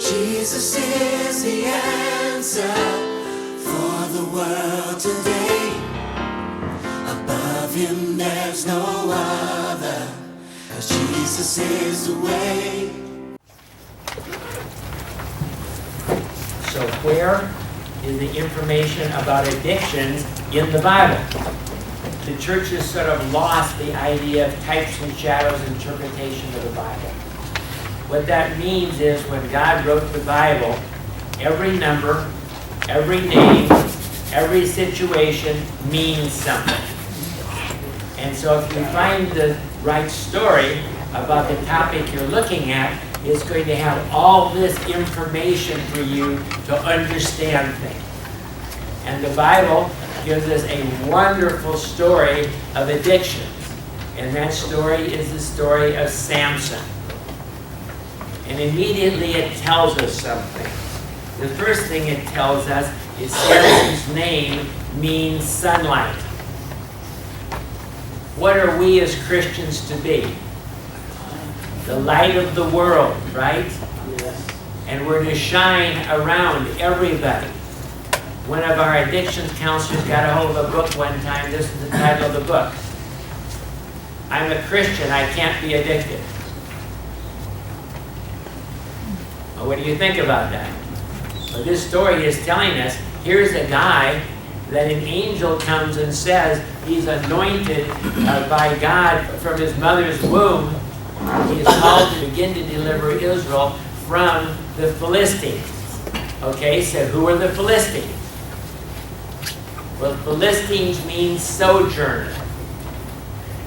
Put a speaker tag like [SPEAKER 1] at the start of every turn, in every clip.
[SPEAKER 1] Jesus is the answer for the world today. Above him there's no other, 'cause Jesus is the way.
[SPEAKER 2] So where is the information about addictions in the Bible? The church has sort of lost the idea of types and shadows interpretation of the Bible. What that means is when God wrote the Bible, every number, every name, every situation means something. And so if you find the right story about the topic you're looking at, it's going to have all this information for you to understand things. And the Bible gives us a wonderful story of addictions. And that story is the story of Samson. And immediately it tells us something. The first thing it tells us is Samson's name means sunlight. What are we as Christians to be? The light of the world, right? Yes. And we're to shine around everybody. One of our addictions counselors got a hold of a book one time. This is the title of the book. I'm a Christian, I can't be addicted. Well, what do you think about that? Well, this story is telling us, here's a guy that an angel comes and says he's anointed by God from his mother's womb. He is called to begin to deliver Israel from the Philistines. Okay, so who are the Philistines? Well, Philistines means sojourner.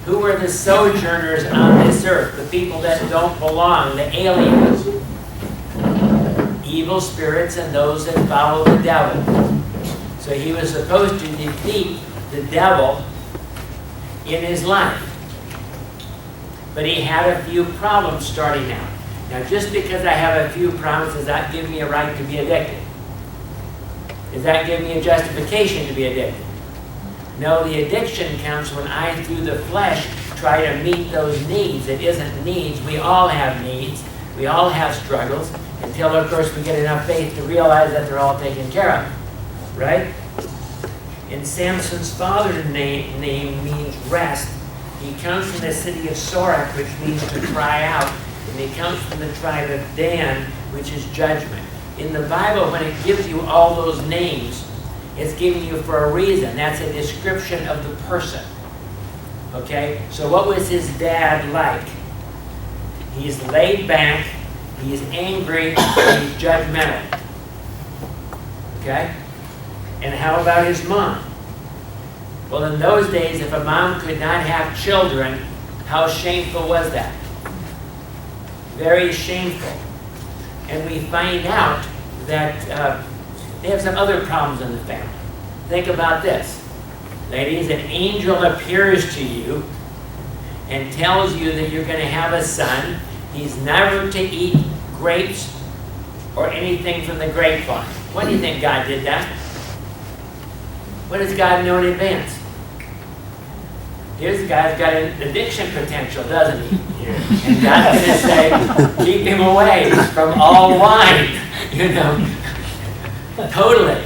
[SPEAKER 2] Who are the sojourners on this earth? The people that don't belong, the aliens. Evil spirits and those that follow the devil. So he was supposed to defeat the devil in his life. But he had a few problems starting out. Now, just because I have a few problems, does that give me a right to be addicted? Does that give me a justification to be addicted? No, the addiction comes when I, through the flesh, try to meet those needs. It isn't needs. We all have needs. We all have struggles, until, of course, we get enough faith to realize that they're all taken care of. Right? And Samson's father's name means rest. He comes from the city of Sorek, which means to cry out. And he comes from the tribe of Dan, which is judgment. In the Bible, when it gives you all those names, it's giving you for a reason. That's a description of the person. Okay? So what was his dad like? He's laid back, he's angry, he's judgmental. Okay? And how about his mom? Well, in those days, if a mom could not have children, how shameful was that? Very shameful. And we find out that they have some other problems in the family. Think about this. Ladies, an angel appears to you and tells you that you're going to have a son. He's never to eat grapes or anything from the grapevine. When do you think God did that? What does God know in advance? Here's a guy's got an addiction potential, doesn't he? And God's going to say, keep him away from all wine. You know, totally.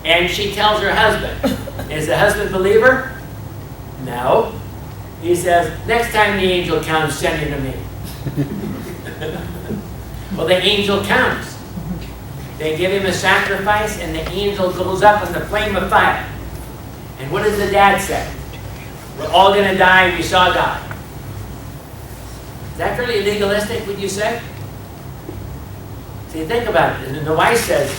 [SPEAKER 2] And she tells her husband, is the husband a believer? No. He says, next time the angel comes, send him to me. Well, the angel comes. They give him a sacrifice, and the angel goes up in the flame of fire. And what does the dad say? We're all going to die, we saw God. Is that fairly legalistic, would you say? See, think about it. And the wife says,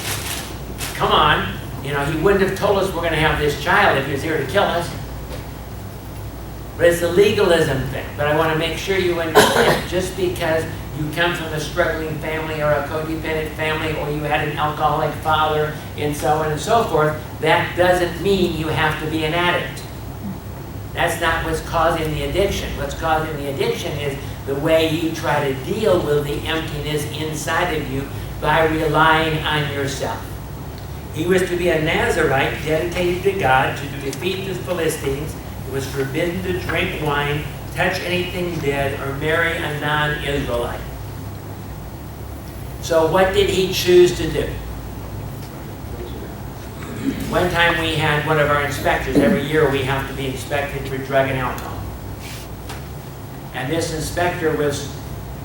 [SPEAKER 2] come on, you know, he wouldn't have told us we're going to have this child if he was here to kill us. But it's a legalism thing. But I want to make sure you understand, just because you come from a struggling family or a codependent family, or you had an alcoholic father, and so on and so forth, that doesn't mean you have to be an addict. That's not what's causing the addiction. What's causing the addiction is the way you try to deal with the emptiness inside of you by relying on yourself. He was to be a Nazarite dedicated to God to defeat the Philistines. He was forbidden to drink wine, touch anything dead, or marry a non-Israelite. So what did he choose to do? One time we had one of our inspectors. Every year we have to be inspected for drug and alcohol. And this inspector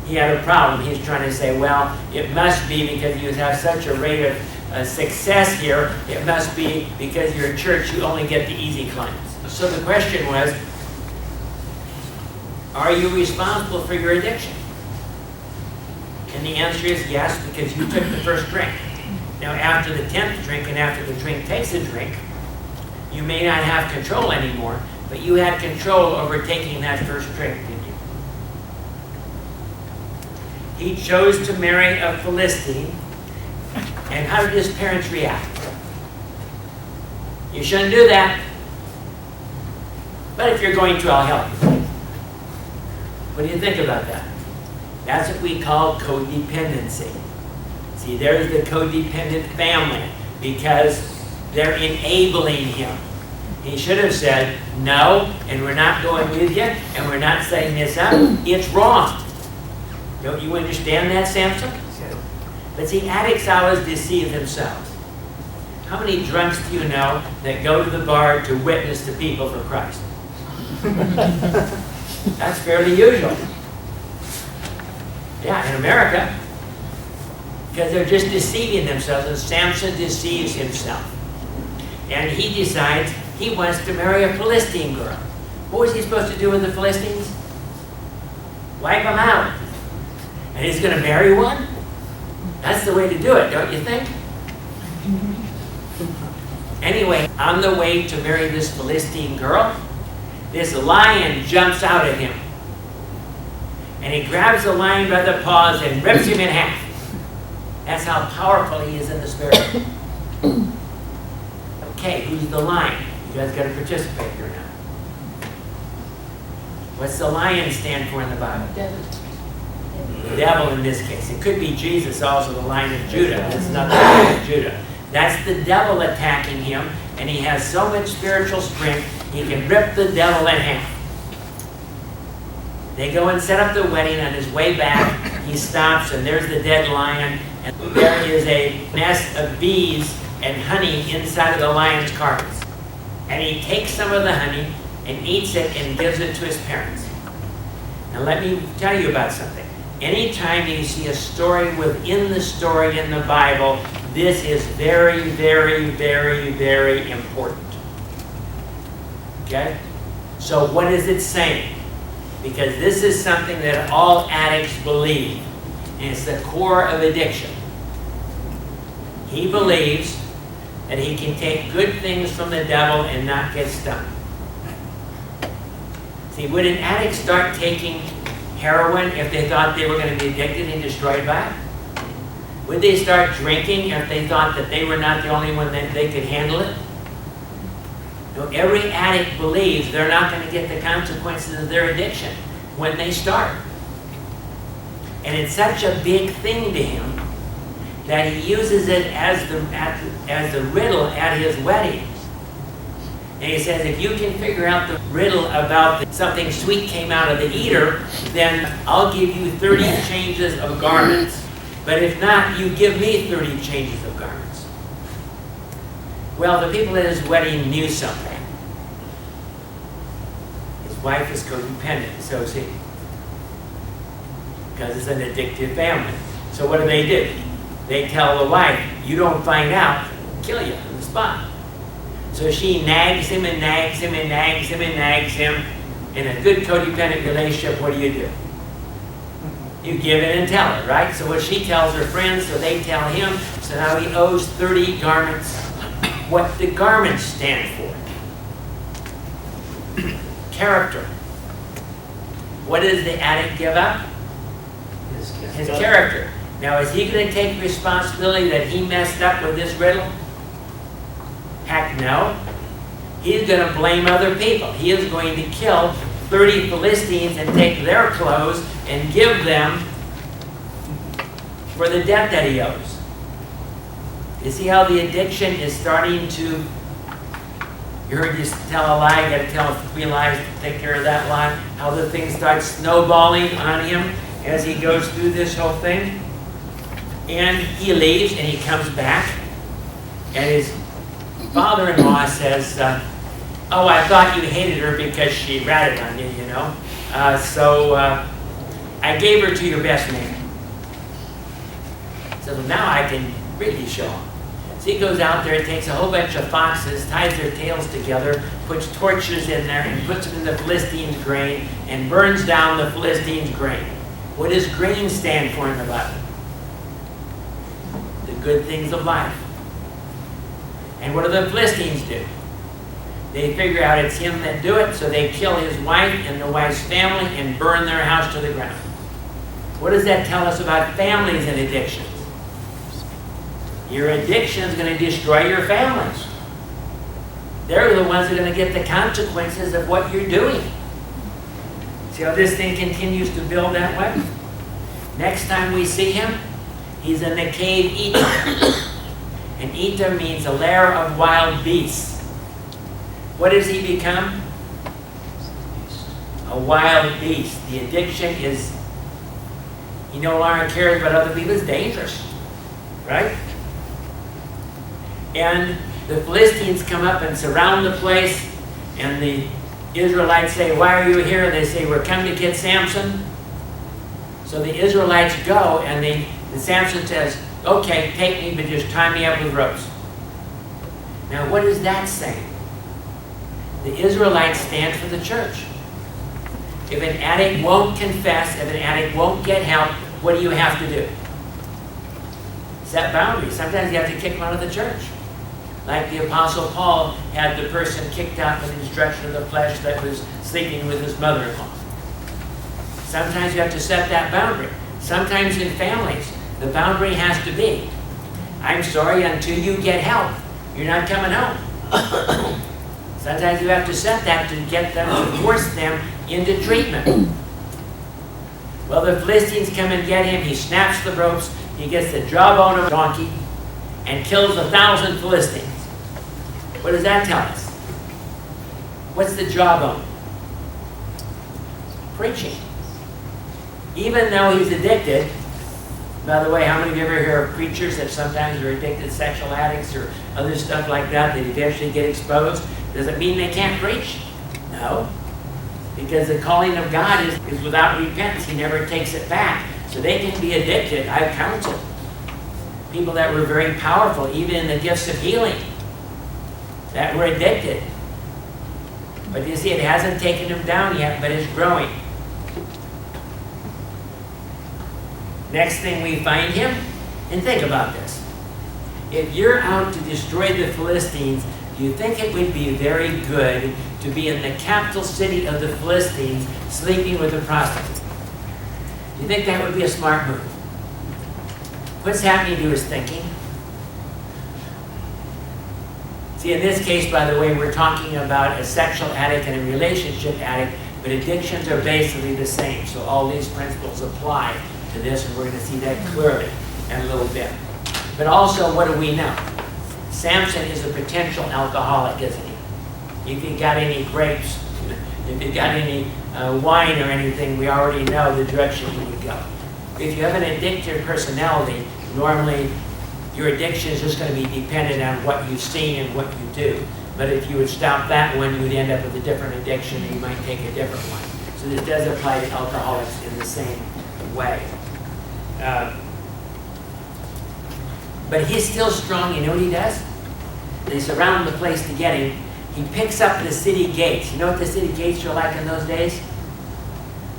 [SPEAKER 2] he had a problem. He's trying to say, well, it must be because you have such a rate of success here. It must be because you're a church, you only get the easy claims. So the question was, are you responsible for your addiction? And the answer is yes, because you took the first drink. Now, after the 10th drink and after the drink takes a drink, you may not have control anymore, but you had control over taking that first drink, didn't you? He chose to marry a Philistine, and how did his parents react? You shouldn't do that, but if you're going to, I'll help you. What do you think about that? That's what we call codependency. See, there's the codependent family because they're enabling him. He should have said, no, and we're not going with you, and we're not setting this up. It's wrong. Don't you understand that, Samson? But see, addicts always deceive themselves. How many drunks do you know that go to the bar to witness to people for Christ? That's fairly usual. Yeah, in America. Because they're just deceiving themselves, and Samson deceives himself. And he decides he wants to marry a Philistine girl. What was he supposed to do with the Philistines? Wipe them out. And he's going to marry one? That's the way to do it, don't you think? Anyway, on the way to marry this Philistine girl, this lion jumps out at him. And he grabs the lion by the paws and rips him in half. That's how powerful he is in the spirit. Okay, who's the lion? You guys got to participate here now. What's the lion stand for in the Bible?
[SPEAKER 3] Devil.
[SPEAKER 2] The devil in this case. It could be Jesus also, the Lion of Judah. It's not the Lion of Judah. That's the devil attacking him, and he has so much spiritual strength, he can rip the devil in half. They go and set up the wedding. On his way back, he stops, and there's the dead lion, and there is a nest of bees and honey inside of the lion's carcass. And he takes some of the honey and eats it and gives it to his parents. Now let me tell you about something. Anytime you see a story within the story in the Bible, this is very, very, very, very important. Okay? So what is it saying? Because this is something that all addicts believe, and it's the core of addiction. He believes that he can take good things from the devil and not get stung. See, would an addict start taking heroin if they thought they were going to be addicted and destroyed by it? Would they start drinking if they thought that they were not the only one that they could handle it? No, every addict believes they're not going to get the consequences of their addiction when they start. And it's such a big thing to him that he uses it as the riddle at his weddings. And he says, if you can figure out the riddle about something sweet came out of the eater, then I'll give you 30 changes of garments. But if not, you give me 30 changes of garments. Well, the people at his wedding knew something. His wife is codependent, so is he. Because it's an addictive family. So what do? They tell the wife, you don't find out, I'll kill you on the spot. So she nags him and nags him and nags him and nags him. In a good codependent relationship, what do? You give it and tell it, right? So what she tells her friends, so they tell him. So now he owes 30 garments. What do garments stand for? Character. What does the addict give up? His character. Now, is he going to take responsibility that he messed up with this riddle? Heck no. He's going to blame other people. He is going to kill 30 Philistines and take their clothes and give them for the debt that he owes. You see how the addiction is starting to, you heard you tell a lie, you got to tell 3 lies to take care of that lie, how the thing starts snowballing on him as he goes through this whole thing. And he leaves and he comes back, and his father-in-law says, oh, I thought you hated her because she ratted on you, you know. So I gave her to your best man. So now I can really show him. So he goes out there, takes a whole bunch of foxes, ties their tails together, puts torches in there, and puts them in the Philistines' grain, and burns down the Philistines' grain. What does grain stand for in the Bible? The good things of life. And what do the Philistines do? They figure out it's him that do it, so they kill his wife and the wife's family and burn their house to the ground. What does that tell us about families and addictions? Your addiction is going to destroy your families. They're the ones that are going to get the consequences of what you're doing. See how this thing continues to build that way? Next time we see him, he's in the cave Etam. And Etam means a lair of wild beasts. What does he become? A wild beast. The addiction is, he no longer cares about other people. It's dangerous. Right? And the Philistines come up and surround the place, and the Israelites say, why are you here? And they say, we're coming to get Samson. So the Israelites go, and Samson says, okay, take me, but just tie me up with ropes. Now, what is that saying? The Israelites stand for the church. If an addict won't confess, if an addict won't get help, what do you have to do? Set boundaries. Sometimes you have to kick them out of the church. Like the Apostle Paul had the person kicked out for the destruction of the flesh that was sleeping with his mother-in-law. Sometimes you have to set that boundary. Sometimes in families, the boundary has to be, I'm sorry, until you get help, you're not coming home. Sometimes you have to set that to get them, to force them into treatment. Well, the Philistines come and get him. He snaps the ropes. He gets the jawbone of a donkey and kills 1,000 Philistines. What does that tell us? What's the jawbone? Preaching. Even though he's addicted, by the way, how many of you ever hear of preachers that sometimes are addicted sexual addicts or other stuff like that eventually get exposed? Does it mean they can't preach? No. Because the calling of God is without repentance. He never takes it back. So they can be addicted. I've counseled people that were very powerful, even in the gifts of healing, that were addicted. But you see, it hasn't taken them down yet, but it's growing. Next thing we find him, and think about this. If you're out to destroy the Philistines, do you think it would be very good to be in the capital city of the Philistines sleeping with a prostitute? Do you think that would be a smart move? What's happening to his thinking? See, in this case, by the way, we're talking about a sexual addict and a relationship addict, but addictions are basically the same. So all these principles apply to this, and we're going to see that clearly in a little bit. But also, what do we know? Samson is a potential alcoholic, isn't he? If he got any grapes, if he got any wine or anything, we already know the direction he would go. If you have an addictive personality, normally your addiction is just going to be dependent on what you've seen and what you do. But if you would stop that one, you would end up with a different addiction, and you might take a different one. So this does apply to alcoholics in the same way. But he's still strong. You know what he does? They surround the place to get him. He picks up the city gates. You know what the city gates were like in those days?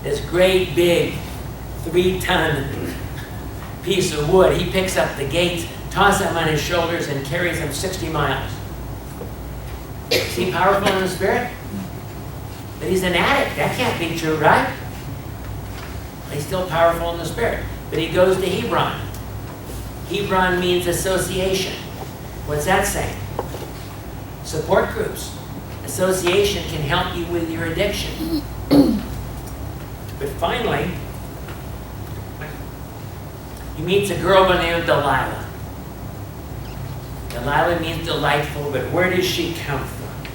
[SPEAKER 2] This great big 3-ton piece of wood. He picks up the gates, tosses them on his shoulders, and carries them 60 miles. Is he powerful in the spirit? But he's an addict. That can't be true, right? He's still powerful in the spirit. But he goes to Hebron. Hebron means association. What's that saying? Support groups. Association can help you with your addiction. But finally, he meets a girl by the name of Delilah. Delilah means delightful, but where does she come from?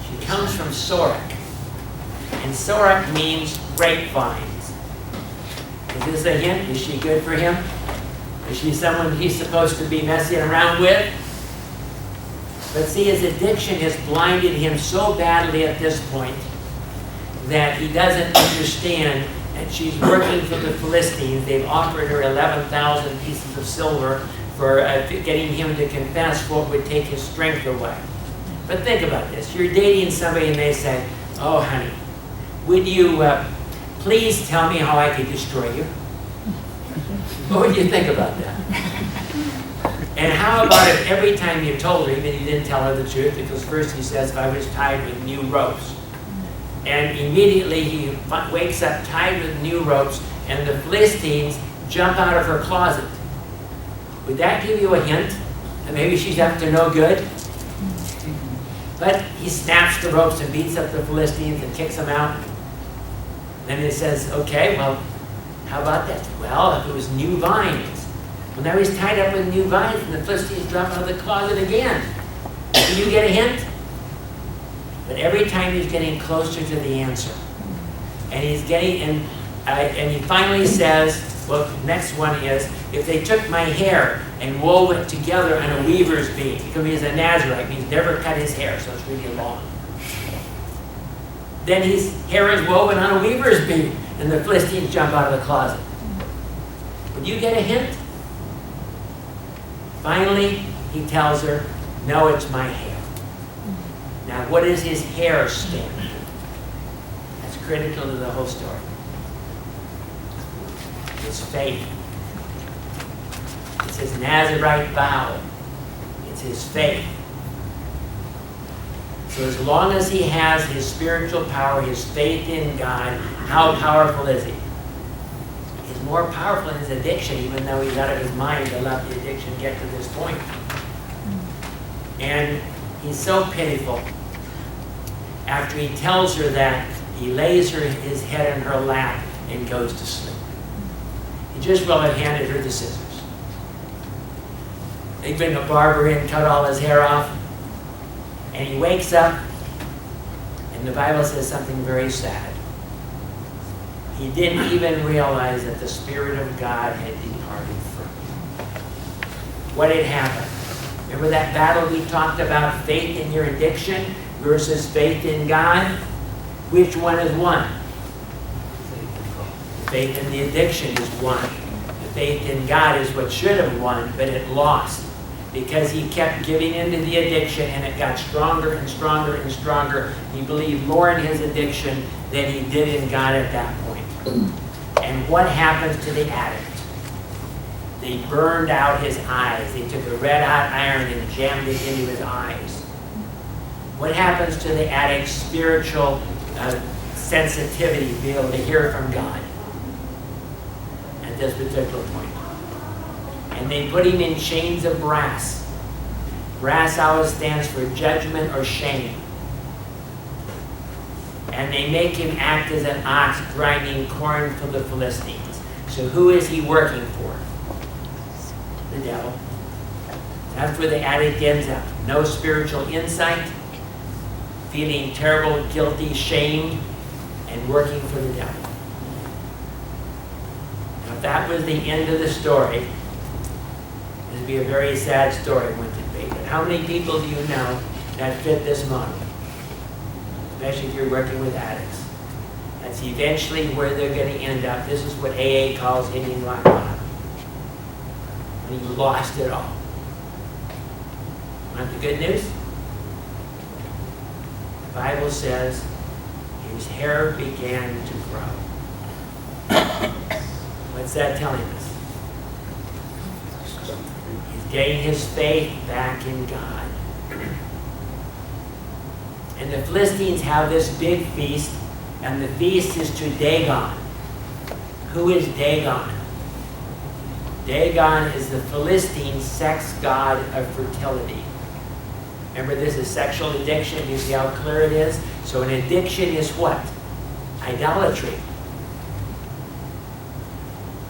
[SPEAKER 2] She comes from Sorek. And Sorek means grapevines. Is this a hint? Is she good for him? Is she someone he's supposed to be messing around with? But see, his addiction has blinded him so badly at this point that he doesn't understand that she's working for the Philistines. They've offered her 11,000 pieces of silver for getting him to confess what would take his strength away. But think about this. You're dating somebody and they say, "Oh, honey, would you please tell me how I could destroy you?" What would you think about that? And how about if every time you told her, even you didn't tell her the truth, because first he says, "If I was tied with new ropes." And immediately he wakes up tied with new ropes, and the Philistines jump out of her closet. Would that give you a hint that maybe she's up to no good? But he snaps the ropes and beats up the Philistines and kicks them out. Then it says, okay, well, how about that? Well, if it was new vines. Well, now he's tied up with new vines, and the Philistines jump out of the closet again. Do you get a hint? But every time he's getting closer to the answer. And he's getting, and he finally says, well, next one is, if they took my hair and wove it together on a weaver's beam, because he's a Nazarite, means never cut his hair, so it's really long. Then his hair is woven on a weaver's beam, and the Philistines jump out of the closet. Would you get a hint? Finally, he tells her, no, it's my hair. Now, what does his hair stand for? That's critical to the whole story. It's faith. It's his Nazarite vow. It's his faith. So as long as he has his spiritual power, his faith in God, how powerful is he? He's more powerful in his addiction, even though he's out of his mind to let the addiction get to this point. And he's so pitiful. After he tells her that, he lays his head in her lap and goes to sleep. He just well had handed her the scissors. They bring a barber in, cut all his hair off, and he wakes up, and the Bible says something very sad. He didn't even realize that the Spirit of God had departed from him. What had happened? Remember that battle we talked about, faith in your addiction versus faith in God? Which one is won? Faith in the addiction is won. The faith in God is what should have won, but it lost. Because he kept giving into the addiction, and it got stronger and stronger and stronger. He believed more in his addiction than he did in God at that point. And what happens to the addict? They burned out his eyes. They took a red-hot iron and jammed it into his eyes. What happens to the addict's spiritual sensitivity to be able to hear from God at this particular point? And they put him in chains of brass. Brass always stands for judgment or shame. And they make him act as an ox grinding corn for the Philistines. So who is he working for? The devil. That's where the addict ends up. No spiritual insight, feeling terrible, guilty, shamed, and working for the devil. Now, if that was the end of the story, this would be a very sad story, wouldn't it be? But how many people do you know that fit this model? Especially if you're working with addicts. That's eventually where they're going to end up. This is what AA calls hitting rock bottom. When you lost it all. Want the good news? The Bible says his hair began to grow. What's that telling us? He's getting his faith back in God. And the Philistines have this big feast, and the feast is to Dagon. Who is Dagon? Dagon is the Philistine sex god of fertility. Remember, this is sexual addiction. You see how clear it is? So an addiction is what? Idolatry.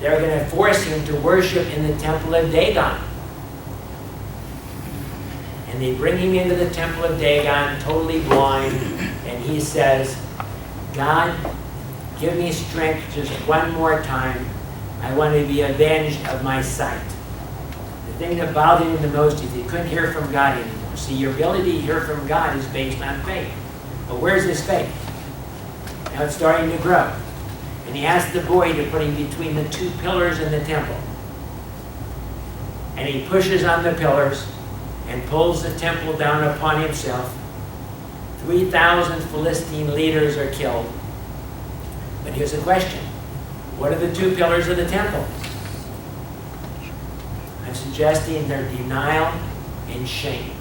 [SPEAKER 2] They're going to force him to worship in the temple of Dagon. And they bring him into the temple of Dagon, totally blind, and he says, God, give me strength just one more time. I want to be avenged of my sight. The thing that bothered him the most is he couldn't hear from God anymore. See, your ability to hear from God is based on faith. But where's his faith? Now it's starting to grow. And he asked the boy to put him between the two pillars in the temple. And he pushes on the pillars and pulls the temple down upon himself. 3,000 Philistine leaders are killed. But here's the question. What are the two pillars of the temple? I'm suggesting they're denial and shame.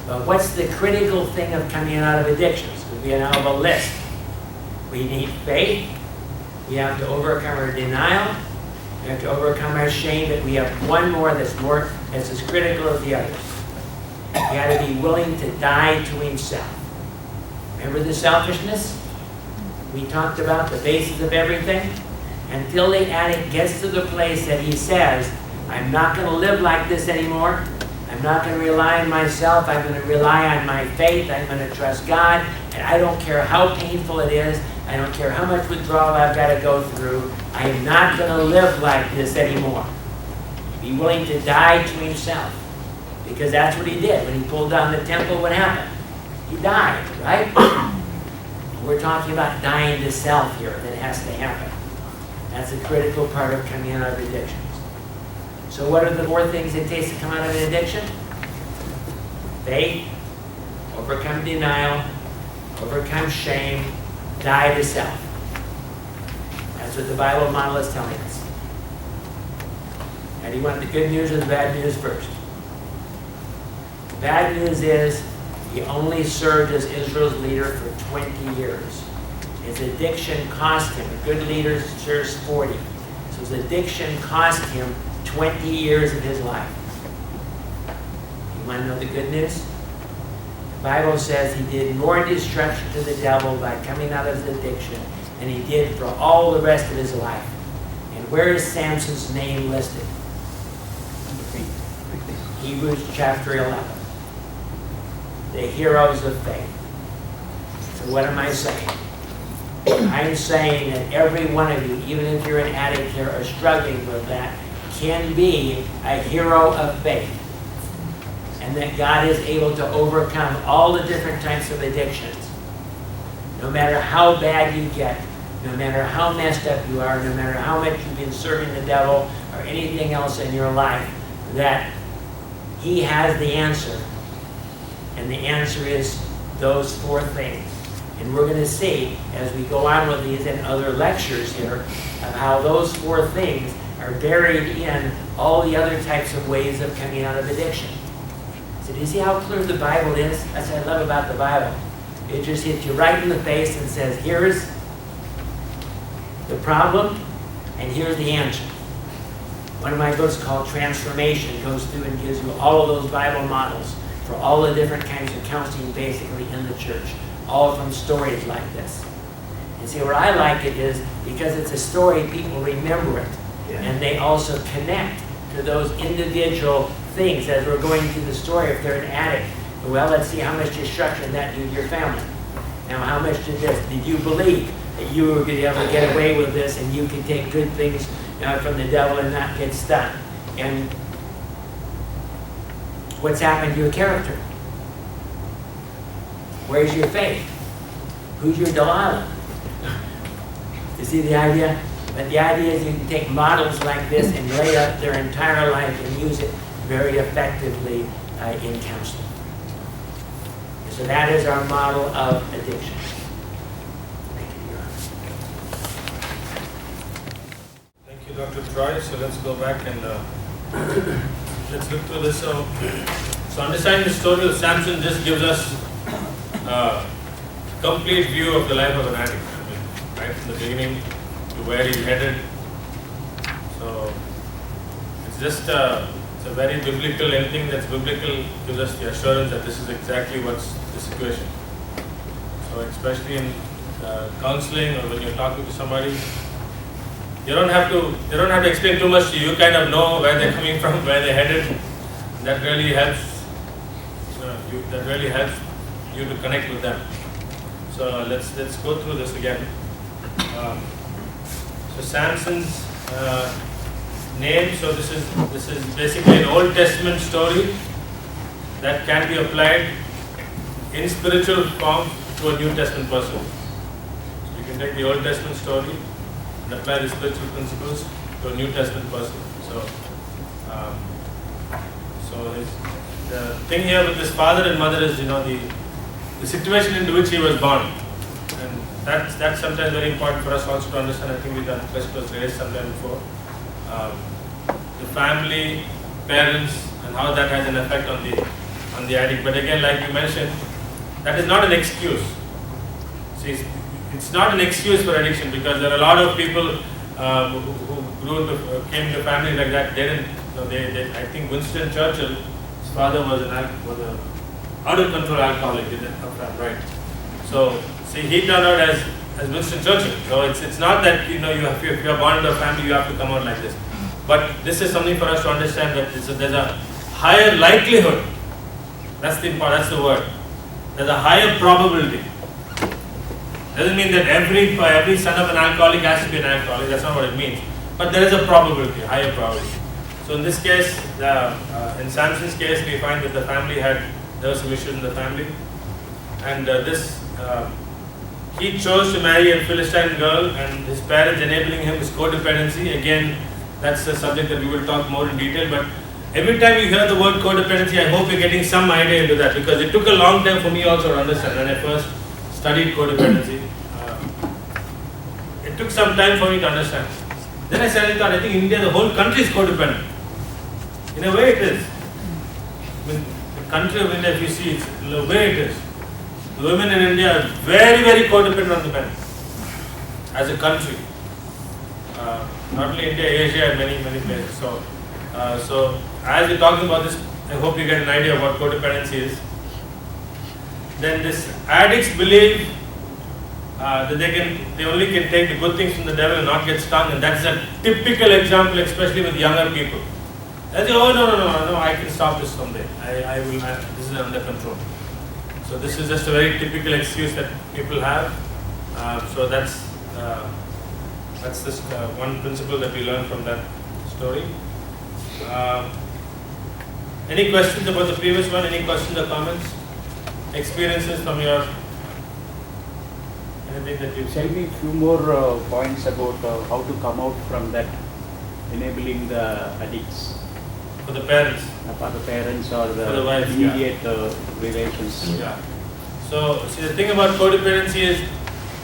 [SPEAKER 2] But what's the critical thing of coming out of addictions? We now have a list. We need faith. We have to overcome our denial. We have to overcome our shame. But we have one more that's as critical as the others. We got to be willing to die to himself. Remember the selfishness? We talked about the basis of everything. Until the addict gets to the place that he says, I'm not going to live like this anymore. I'm not going to rely on myself. I'm going to rely on my faith. I'm going to trust God. And I don't care how painful it is. I don't care how much withdrawal I've got to go through. I am not going to live like this anymore. Be willing to die to himself. Because that's what he did. When he pulled down the temple, what happened? He died, right? We're talking about dying to self here. That has to happen. That's a critical part of coming out of addictions. So what are the more things it takes to come out of an addiction? Faith, overcome denial, overcome shame, die to self. That's what the Bible model is telling us. Now, do you want the good news or the bad news first? The bad news is he only served as Israel's leader for 20 years. His addiction cost him. A good leader serves 40. So his addiction cost him 20 years of his life. You want to know the good news? The Bible says he did more destruction to the devil by coming out of his addiction than he did for all the rest of his life. And where is Samson's name listed? Hebrews chapter 11. The heroes of faith. So what am I saying? I'm saying that every one of you, even if you're an addict here or struggling with that, can be a hero of faith. And that God is able to overcome all the different types of addictions. No matter how bad you get, no matter how messed up you are, no matter how much you've been serving the devil or anything else in your life, that he has the answer. And the answer is those four things. And we're going to see, as we go on with these and other lectures here, of how those four things are buried in all the other types of ways of coming out of addiction. So do you see how clear the Bible is? That's what I love about the Bible. It just hits you right in the face and says, here's the problem, and here's the answer. One of my books called Transformation goes through and gives you all of those Bible models for all the different kinds of counseling basically in the church. All from stories like this. And see, where I like it is because it's a story, people remember it. Yeah. And they also connect to those individual things as we're going through the story. If they're an addict, well, let's see how much destruction that did to your family. Now, how much did this? Did you believe that you were going to be able to get away with this and you could take good things from the devil and not get stuck? And what's happened to your character? Where's your faith? Who's your Delilah? You see the idea? But the idea is you can take models like this and lay out their entire life and use it very effectively in counseling. So that is our model of addiction. Thank you, Your Honor.
[SPEAKER 3] Thank you, Dr. Troy. So let's go back and let's look through this. So understanding the story of Samson just gives us complete view of the life of an addict, right from the beginning to where he's headed. So it's just it's a very biblical. Anything that's biblical gives us the assurance that this is exactly what's the situation. So especially in counseling or when you're talking to somebody, they don't have to explain too much to you. You kind of know where they're coming from, where they're headed. That really helps. That really helps you to connect with them. So let's go through this again. So Samson's name. So this is basically an Old Testament story that can be applied in spiritual form to a New Testament person. So you can take the Old Testament story and apply the spiritual principles to a New Testament person. The thing here with this father and mother is, the situation into which he was born, and that's sometimes very important for us also to understand. I think the question was raised sometime before. The family, parents, and how that has an effect on the addict. But again, like you mentioned, that is not an excuse. See, it's not an excuse for addiction, because there are a lot of people who came to family like that. They didn't. I think Winston Churchill, his father was an out of control alcoholic, right? So see, he turned out as Winston Churchill. So it's not that if you are born into a family, you have to come out like this. But this is something for us to understand, that there's a higher likelihood. That's the word. There's a higher probability. Doesn't mean that every son of an alcoholic has to be an alcoholic. That's not what it means. But there is a probability, higher probability. So in this case, in Samson's case, we find that there were some issues in the family, and he chose to marry a Philistine girl, and his parents enabling him is codependency. Again, that's a subject that we will talk more in detail. But every time you hear the word codependency, I hope you're getting some idea into that, because it took a long time for me also to understand. When I first studied codependency, it took some time for me to understand. Then I suddenly thought, I think India, the whole country is codependent. In a way it is. I mean, the country of India, if you see, in a way it is. The women in India are very, very codependent on the men as a country. Not only India, Asia, and many, many places. So as we're talking about this, I hope you get an idea of what codependency is. Then this addicts believe that they only can take the good things from the devil and not get stung, and that's a typical example, especially with younger people. They say, oh no, I can stop this someday. I will. This is under control. So this is just a very typical excuse that people have. So that's just one principle that we learn from that story. Any questions about the previous one? Any questions or comments? Experiences from your anything that you
[SPEAKER 4] Tell me a few more points about how to come out from that, enabling the addicts.
[SPEAKER 3] For the parents.
[SPEAKER 4] For the parents or
[SPEAKER 3] For the wife,
[SPEAKER 4] immediate relations.
[SPEAKER 3] Yeah. So see, the thing about codependency is,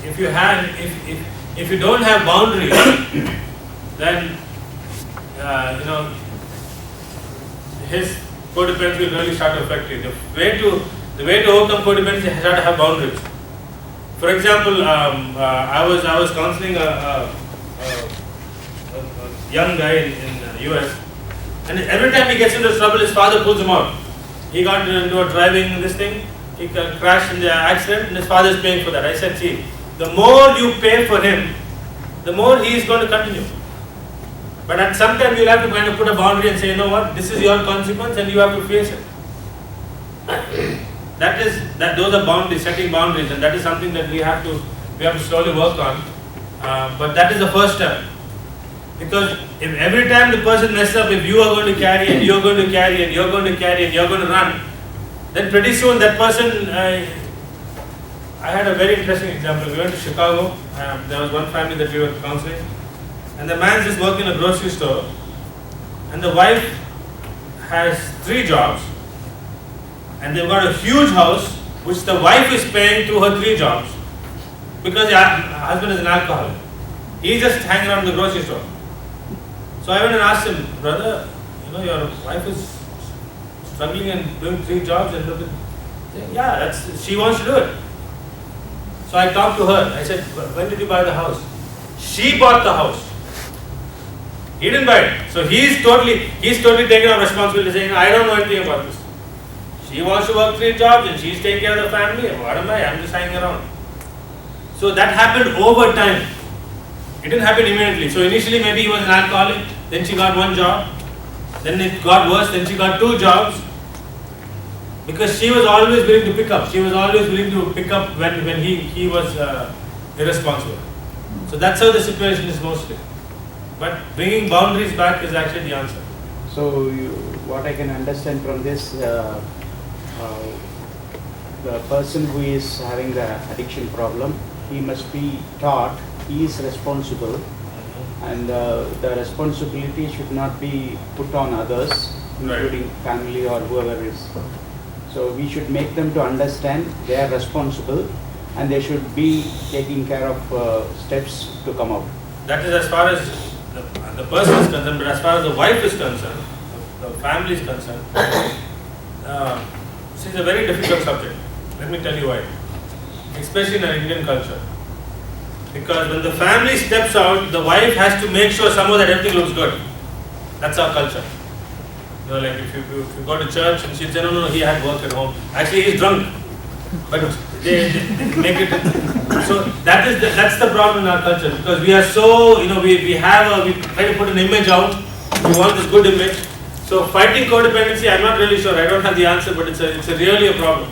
[SPEAKER 3] if you don't have boundaries, then his codependency will really start to affect you. The way to overcome codependency has to have boundaries. For example, I was counseling a young guy in the US, and every time he gets into trouble, his father pulls him out. He got into a driving this thing, he crashed in the accident, and his father is paying for that. I said, see, the more you pay for him, the more he is going to continue. But at some time you'll have to kind of put a boundary and say, you know what, this is your consequence and you have to face it. Those are boundaries, setting boundaries, and that is something that we have to slowly work on. But that is the first step. Because if every time the person messes up, if you are going to carry and you're going to carry and you're going to carry and you're going to run, then pretty soon that person, I had a very interesting example. We went to Chicago, there was one family that we were counseling, and the man just working in a grocery store, and the wife has 3 jobs, and they've got a huge house which the wife is paying through her 3 jobs, because her husband is an alcoholic. He's just hanging around the grocery store. So I went and asked him, brother, your wife is struggling and doing 3 jobs, and yeah, she wants to do it. So I talked to her. I said, when did you buy the house? She bought the house. He didn't buy it. So he's totally taking on responsibility, saying, I don't know anything about this. She wants to work 3 jobs and she's taking care of the family. What am I? I'm just hanging around. So that happened over time. It didn't happen immediately. So initially maybe he was an alcoholic, then she got 1 job, then it got worse, then she got 2 jobs. Because she was always willing to pick up. She was always willing to pick up when he was irresponsible. So that's how the situation is mostly. But bringing boundaries back is actually the answer.
[SPEAKER 4] So, what I can understand from this, the person who is having the addiction problem, he must be taught he is responsible, and the responsibility should not be put on others, including family or whoever is. So we should make them to understand they are responsible and they should be taking care of steps to come out.
[SPEAKER 3] That is as far as the person is concerned, but as far as the wife is concerned, the family is concerned, this is a very difficult subject. Let me tell you why. Especially in our Indian culture. Because when the family steps out, the wife has to make sure somehow that everything looks good. That's our culture. You know, like if you go to church and she'll say, no, he had work at home. Actually, he's drunk. But they make it. So that's the problem in our culture. Because we are so, we try to put an image out. We want this good image. So fighting codependency, I'm not really sure. I don't have the answer, but it's really a problem.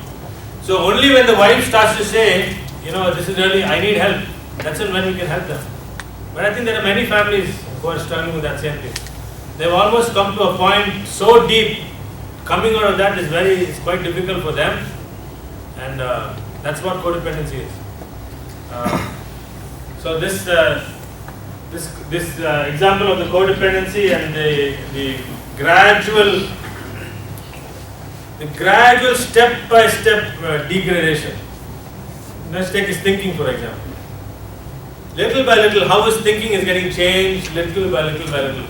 [SPEAKER 3] So only when the wife starts to say, this is really, I need help. That's when we can help them. But I think there are many families who are struggling with that same thing. They've almost come to a point so deep, coming out of that is quite difficult for them. And that's what codependency is. So this example of the codependency and the gradual step-by-step degradation. Let's take his thinking, for example. Little by little, how his thinking is getting changed, little by little by little.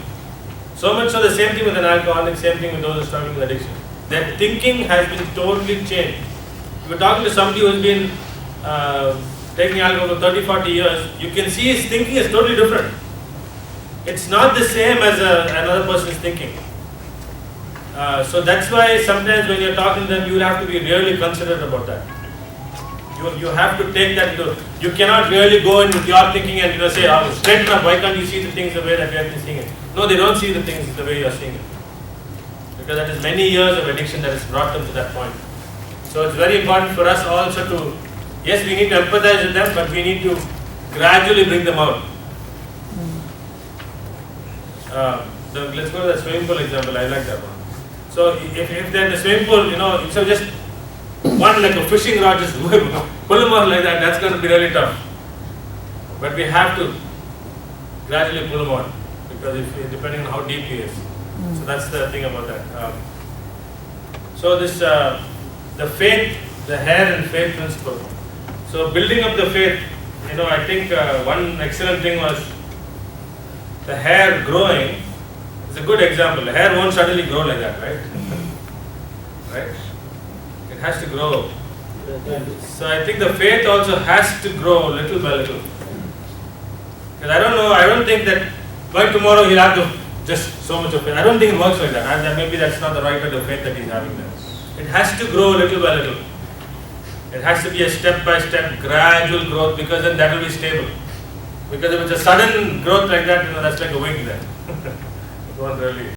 [SPEAKER 3] So much so the same thing with an alcoholic, same thing with those who are struggling with addiction. Their thinking has been totally changed. If you're talking to somebody who's been taking alcohol for 30, 40 years, you can see his thinking is totally different. It's not the same as another person's thinking. So that's why sometimes when you're talking to them, you will have to be really considerate about that. You have to take that into. You cannot really go in with your thinking and say, straighten up, why can't you see the things the way that you are seeing it? No, they don't see the things the way you are seeing it. Because that is many years of addiction that has brought them to that point. So it's very important for us also to, yes, we need to empathize with them, but we need to gradually bring them out. Let's go to the swimming pool example, I like that one. So if they're in the swimming pool, instead of just one like a fishing rod, just pull them out like that, that's going to be really tough. But we have to gradually pull them out, because depending on how deep he is. So that's the thing about that. So this, the faith, the hair and faith principle. So building up the faith, I think one excellent thing was the hair growing. It's a good example. The hair won't suddenly grow like that, right? Right? It has to grow. So I think the faith also has to grow little by little. Because I don't think that by tomorrow he'll have just so much of faith. I don't think it works like that. Maybe that's not the right kind of faith that he's having there. It has to grow little by little. It has to be a step-by-step, gradual growth, because then that will be stable. Because if it's a sudden growth like that, that's like a wing there. It won't really.